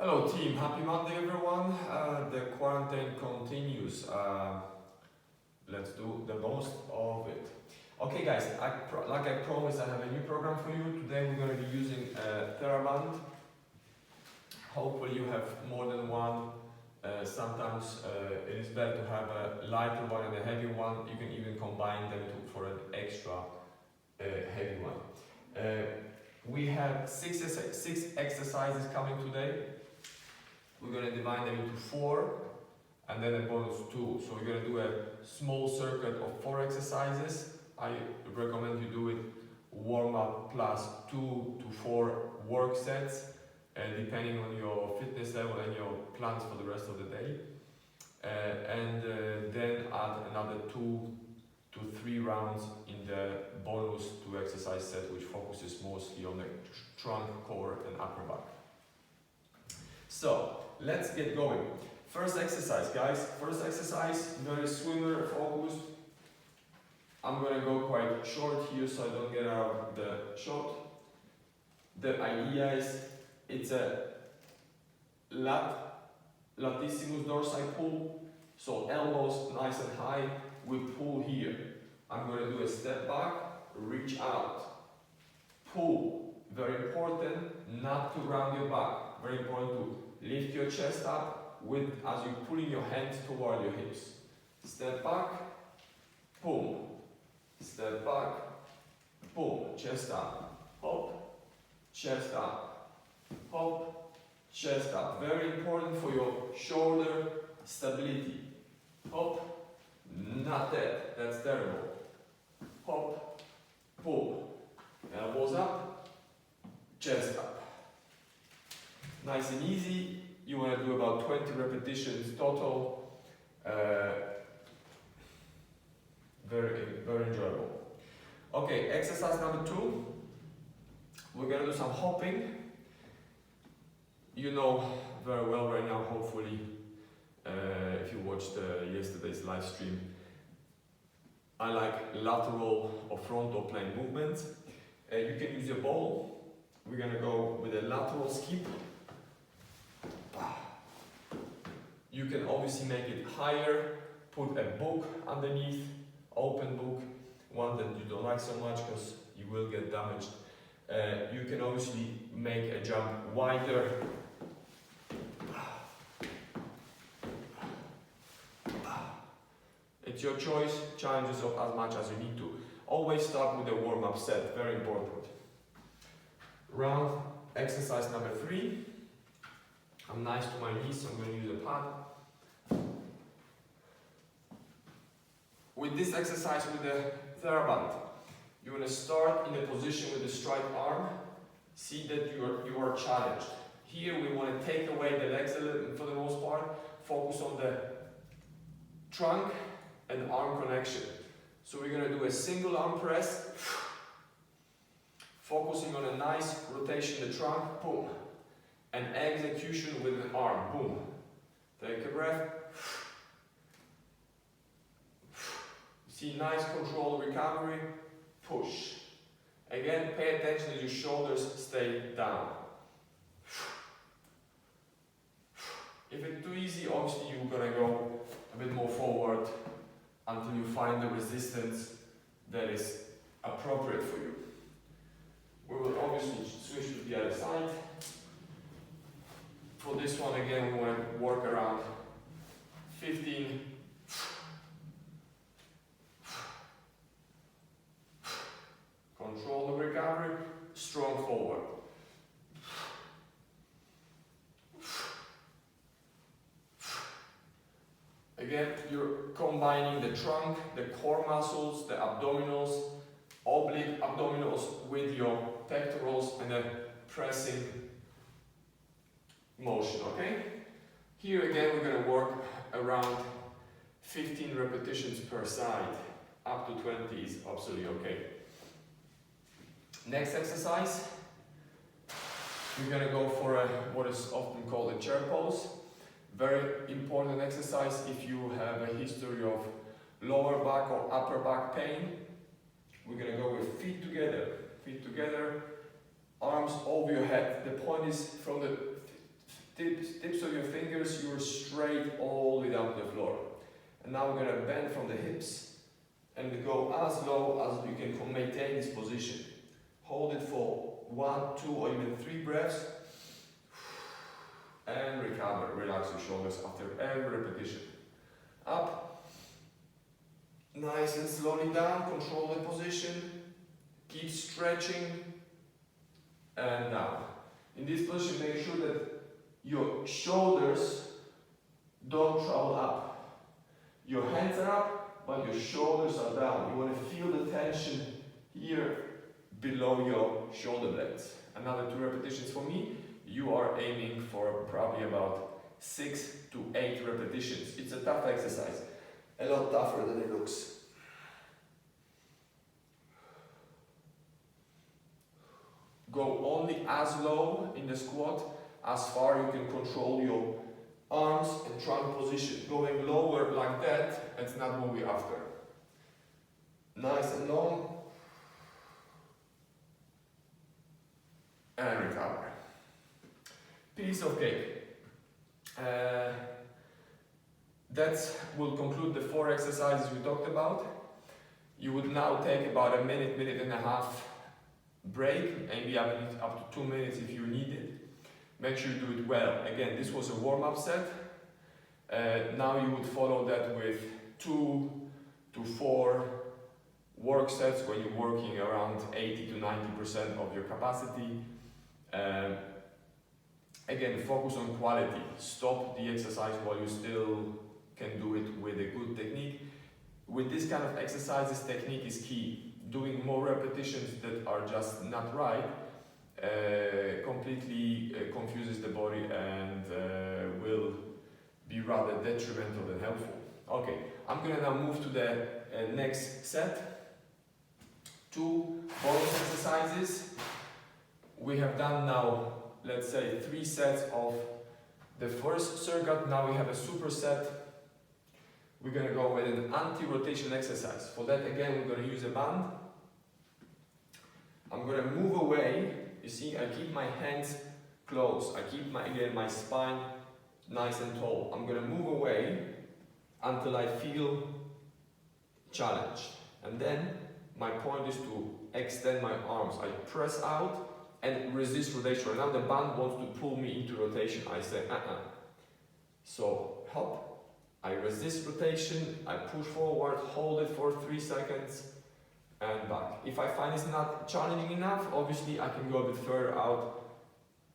Hello team, happy Monday everyone. The quarantine continues. Let's do the most of it. Okay guys, like I promised, I have a new program for you. Today we're going to be using Theraband. Hopefully you have more than one. Sometimes it is better to have a lighter one and a heavy one. You can even combine them for an extra heavy one. We have six exercises coming today. We're going to divide them into 4 and then a bonus 2. So we're going to do a small circuit of 4 exercises. I recommend you do it warm up plus 2 to 4 work sets, depending on your fitness level and your plans for the rest of the day. Then add another 2 to 3 rounds in the bonus 2 exercise set, which focuses mostly on the trunk, core and upper back. So let's get going. First exercise, guys. First exercise, very swimmer focused. I'm gonna go quite short here so I don't get out of the shot. The idea is it's a latissimus dorsi pull. So elbows nice and high. We pull here. I'm gonna do a step back, reach out, pull. Very important not to round your back. Very important to lift your chest up as you're pulling your hands toward your hips. Step back, boom. Step back, boom. Chest up, hop, chest up, hop, chest up. Very important for your shoulder stability. Hop, not that. That's terrible. Hop, boom. Elbows up, chest up. Nice and easy. You want to do about 20 repetitions total. Very enjoyable. Okay, exercise number 2. We're going to do some hopping. You know very well right now, hopefully, if you watched yesterday's live stream, I like lateral or frontal plane movements. You can use your ball. We're going to go with a lateral skip. You can obviously make it higher, put a book underneath, open book, one that you don't like so much because you will get damaged. You can obviously make a jump wider. It's your choice, challenge yourself as much as you need to. Always start with a warm-up set, very important. Round exercise number 3. I'm nice to my knees, so I'm going to use a pad. With this exercise with the Theraband, you want to start in a position with the straight arm. See that you are challenged. Here we want to take away the legs a little for the most part. Focus on the trunk and arm connection. So we're going to do a single arm press. Focusing on a nice rotation of the trunk. Boom. And execution with the arm. Boom. Take a breath. See nice controlled recovery. Push. Again, pay attention that your shoulders stay down. If it's too easy, obviously you're gonna go a bit more forward until you find the resistance that is appropriate for you. We will obviously switch to the other side. For this one, again, we want to work around 15. Control the recovery, strong forward. Again, you're combining the trunk, the core muscles, the abdominals, oblique abdominals with your pectorals and a pressing motion, okay? Here again we're going to work around 15 repetitions per side. Up to 20 is absolutely okay. Next exercise, we're going to go for what is often called a chair pose. Very important exercise if you have a history of lower back or upper back pain. We're going to go with feet together, arms over your head. The point is from the tip fingers, you're straight all the way down to the floor. And now we're gonna bend from the hips and go as low as you can maintain this position. Hold it for 1, 2, or even 3 breaths. And recover. Relax your shoulders after every repetition. Up. Nice and slowly down. Control the position. Keep stretching. And down. In this position, make sure that your shoulders don't travel up. Your hands are up, but your shoulders are down. You want to feel the tension here below your shoulder blades. Another 2 repetitions for me. You are aiming for probably about 6 to 8 repetitions. It's a tough exercise, a lot tougher than it looks. Go only as low in the squat as far you can control your arms and trunk position. Going lower like that, it's not what we're after. Nice and long. And recover. Piece of cake. That will conclude the 4 exercises we talked about. You would now take about a minute, minute and a half break, maybe up to 2 minutes if you need it. Make sure you do it well. Again, this was a warm-up set. Now you would follow that with 2 to 4 work sets when you're working around 80 to 90% of your capacity. Again, focus on quality. Stop the exercise while you still can do it with a good technique. With this kind of exercises, technique is key. Doing more repetitions that are just not right completely confuses the body and will be rather detrimental than helpful. Okay, I'm gonna now move to the next set. 2 bonus exercises. We have done now, let's say, 3 sets of the first circuit. Now we have a superset. We're going to go with an anti-rotation exercise. For that, again, we're going to use a band. I'm going to move away. You see, I keep my hands close. I keep my spine nice and tall. I'm going to move away until I feel challenged. And then my point is to extend my arms. I press out and resist rotation. Now the band wants to pull me into rotation. I say, So, hop. I resist rotation, I push forward, hold it for 3 seconds, and back. If I find it's not challenging enough, obviously I can go a bit further out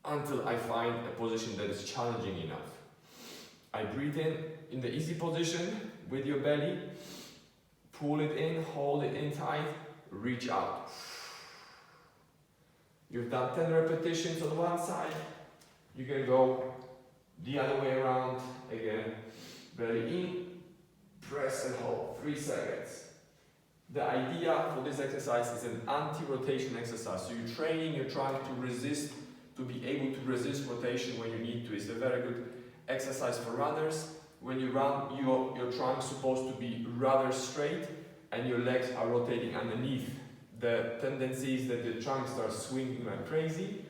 until I find a position that is challenging enough. I breathe in the easy position with your belly, pull it in, hold it in tight, reach out. You've done 10 repetitions on one side, you can go the other way around again. Belly in, press and hold, 3 seconds. The idea for this exercise is an anti-rotation exercise. So you're training your trunk to resist, to be able to resist rotation when you need to. It's a very good exercise for runners. When you run, your trunk is supposed to be rather straight and your legs are rotating underneath. The tendency is that the trunk starts swinging like crazy.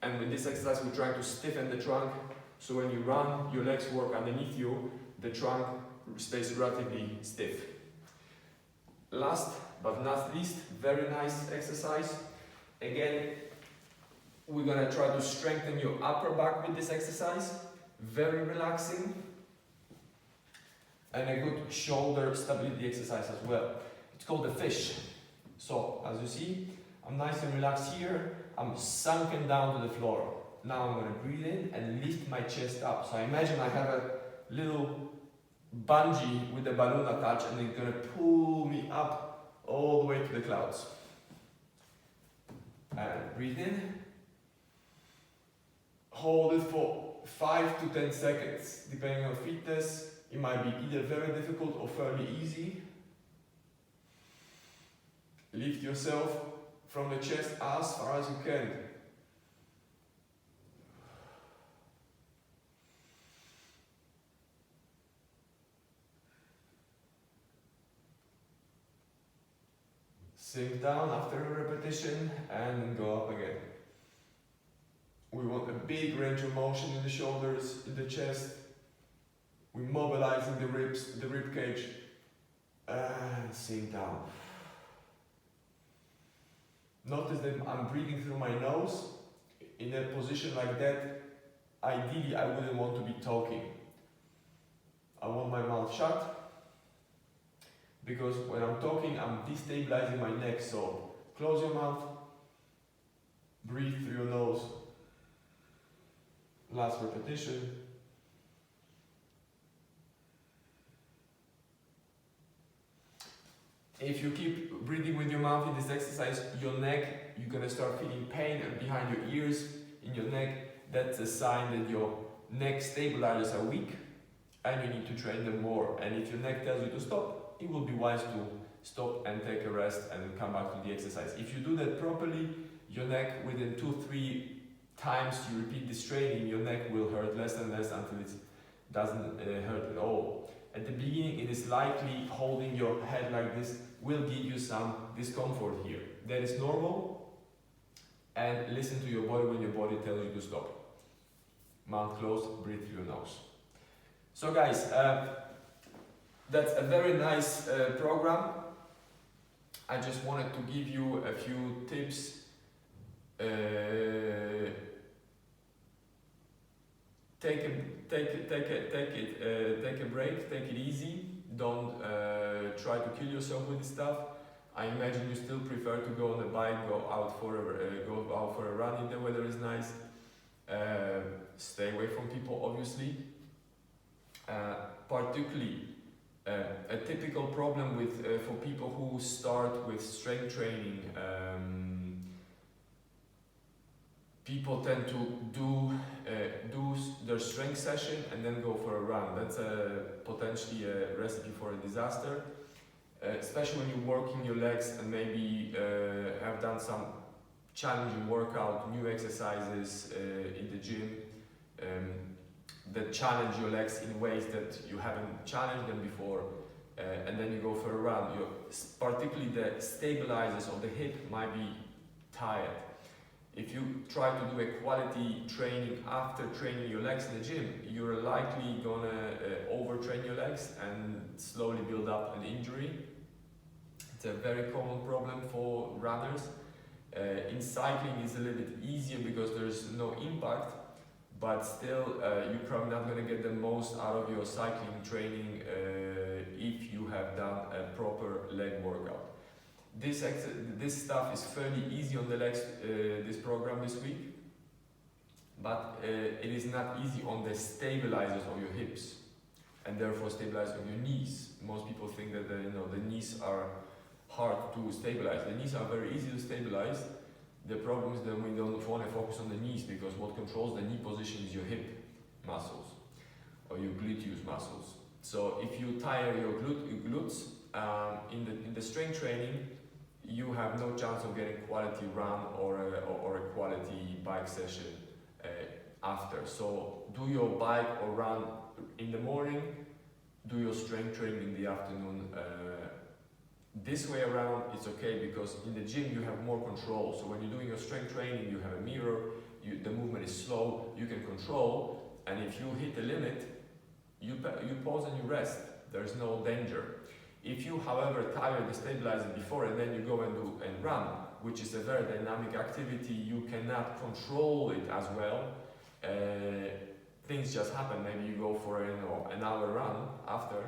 And with this exercise, we're trying to stiffen the trunk. So when you run, your legs work underneath you. The trunk stays relatively stiff. Last but not least, very nice exercise. Again, we're gonna try to strengthen your upper back with this exercise. Very relaxing. And a good shoulder stability exercise as well. It's called the fish. So, as you see, I'm nice and relaxed here. I'm sunken down to the floor. Now I'm gonna breathe in and lift my chest up. So I imagine I have a little bungee with a balloon attached and it's gonna pull me up all the way to the clouds. And breathe in. Hold it for 5 to 10 seconds. Depending on fitness, it might be either very difficult or fairly easy. Lift yourself from the chest as far as you can. Sink down after a repetition and go up again. We want a big range of motion in the shoulders, in the chest, We're mobilizing the ribs, the rib cage, and sink down. Notice that I'm breathing through my nose. In a position like that, ideally I wouldn't want to be talking. I want my mouth shut, because when I'm talking, I'm destabilizing my neck. So close your mouth, breathe through your nose. Last repetition. If you keep breathing with your mouth in this exercise, your neck, you're gonna start feeling pain and behind your ears, in your neck. That's a sign that your neck stabilizers are weak and you need to train them more. And if your neck tells you to stop, it will be wise to stop and take a rest and come back to the exercise. If you do that properly, your neck, within 2-3 times you repeat this training, your neck will hurt less and less until it doesn't hurt at all. At the beginning, it is likely holding your head like this will give you some discomfort here. That is normal, and listen to your body when your body tells you to stop. Mouth closed, breathe through your nose. So guys, that's a very nice program. I just wanted to give you a few tips. Take a break, take it easy. Don't try to kill yourself with this stuff. I imagine you still prefer to go on a bike, go out for a run if the weather is nice. Stay away from people, obviously. Particularly, a typical problem with for people who start with strength training. People tend to do their strength session and then go for a run. That's potentially a recipe for a disaster, especially when you're working your legs and maybe have done some challenging workout, new exercises in the gym that challenge your legs in ways that you haven't challenged them before, and then you go for a run. Particularly the stabilizers of the hip might be tired. If you try to do a quality training after training your legs in the gym, you're likely gonna overtrain your legs and slowly build up an injury. It's a very common problem for runners. In cycling it's a little bit easier because there's no impact, but still you're probably not gonna get the most out of your cycling training if you have done a proper leg workout. This stuff is fairly easy on the legs, this program this week, but it is not easy on the stabilizers of your hips and therefore stabilizers of your knees. Most people think that the knees are hard to stabilize. The knees are very easy to stabilize. The problem is that we don't want to focus on the knees, because what controls the knee position is your hip muscles or your gluteus muscles. So if you tire your glutes in the strength training, you have no chance of getting quality run or a quality bike session after. So do your bike or run in the morning, do your strength training in the afternoon. This way around it's okay, because in the gym you have more control. So when you're doing your strength training, you have a mirror, the movement is slow, you can control, and if you hit the limit, you pause and you rest. There's no danger. If you, however, tire the stabilizer before and then you go and run, which is a very dynamic activity, you cannot control it as well. Things just happen. Maybe you go for an hour run after.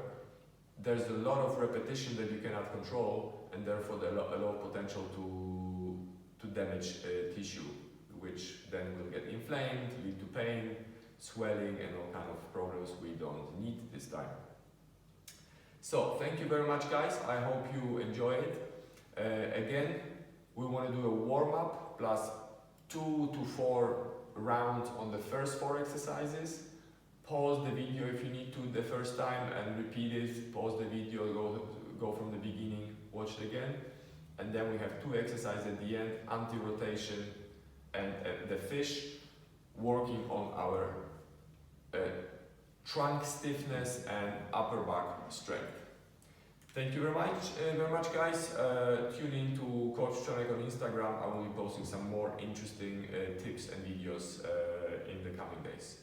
There's a lot of repetition that you cannot control, and therefore a lot of potential to damage tissue, which then will get inflamed, lead to pain, swelling, and all kind of problems we don't need this time. So thank you very much, guys. I hope you enjoy it. Again, we want to do a warm-up plus 2 to 4 rounds on the first 4 exercises. Pause the video if you need to the first time and repeat it. Pause the video, go from the beginning, watch it again. And then we have 2 exercises at the end, anti-rotation and the fish, working on our trunk stiffness and upper back strength. Thank you very much, guys. Tune in to Coach Czonek on Instagram. I will be posting some more interesting tips and videos in the coming days.